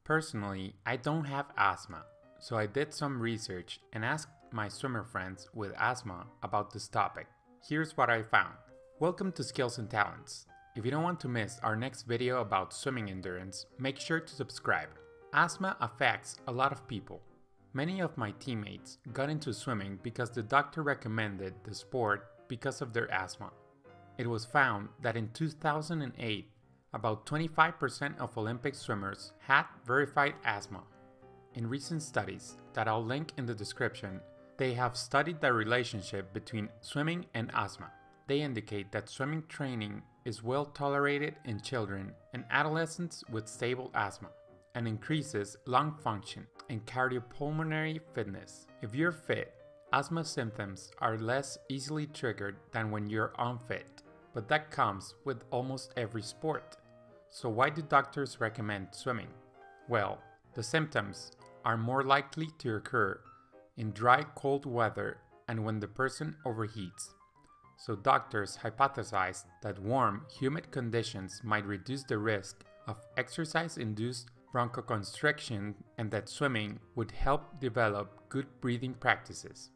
Personally, I don't have asthma, so I did some research and asked my swimmer friends with asthma about this topic. Here's what I found. Welcome to Skills and Talents. If you don't want to miss our next video about swimming endurance, make sure to subscribe. Asthma affects a lot of people. Many of my teammates got into swimming because the doctor recommended the sport because of their asthma. It was found that in 2008, about 25% of Olympic swimmers had verified asthma. In recent studies that I'll link in the description, they have studied the relationship between swimming and asthma. They indicate that swimming training is well tolerated in children and adolescents with stable asthma and increases lung function and cardiopulmonary fitness. If you're fit, asthma symptoms are less easily triggered than when you're unfit, but that comes with almost every sport. So why do doctors recommend swimming? Well, the symptoms are more likely to occur in dry, cold weather and when the person overheats. So doctors hypothesized that warm, humid conditions might reduce the risk of exercise-induced bronchoconstriction and that swimming would help develop good breathing practices.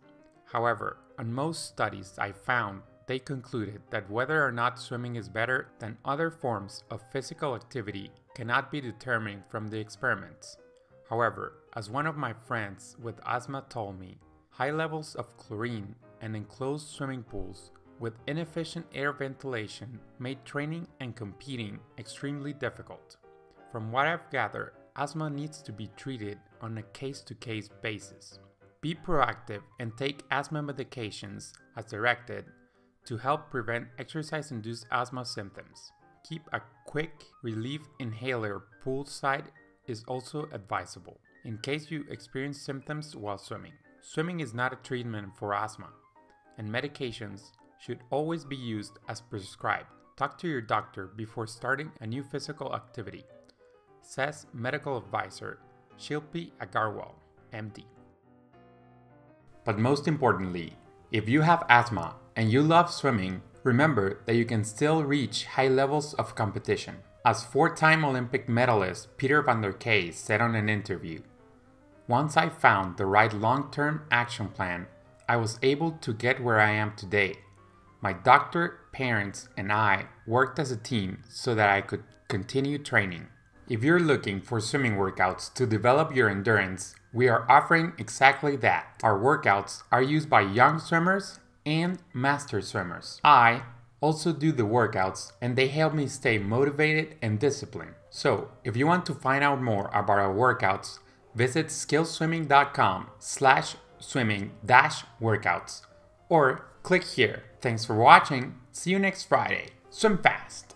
However, on most studies I found, they concluded that whether or not swimming is better than other forms of physical activity cannot be determined from the experiments. However, as one of my friends with asthma told me, high levels of chlorine and enclosed swimming pools with inefficient air ventilation made training and competing extremely difficult. From what I've gathered, asthma needs to be treated on a case-to-case basis. Be proactive and take asthma medications as directed to help prevent exercise-induced asthma symptoms. Keep a quick relief inhaler poolside is also advisable in case you experience symptoms while swimming. Swimming is not a treatment for asthma, and medications should always be used as prescribed. Talk to your doctor before starting a new physical activity, says medical advisor Shilpi Agarwal, MD. But most importantly, if you have asthma and you love swimming, remember that you can still reach high levels of competition. As four-time Olympic medalist Peter van der Kay said on an interview, "Once I found the right long-term action plan, I was able to get where I am today. My doctor, parents, and I worked as a team so that I could continue training." If you're looking for swimming workouts to develop your endurance, we are offering exactly that. Our workouts are used by young swimmers and master swimmers. I also do the workouts and they help me stay motivated and disciplined. So if you want to find out more about our workouts, visit skillswimming.com/swimming-workouts or click here. Thanks for watching. See you next Friday. Swim fast!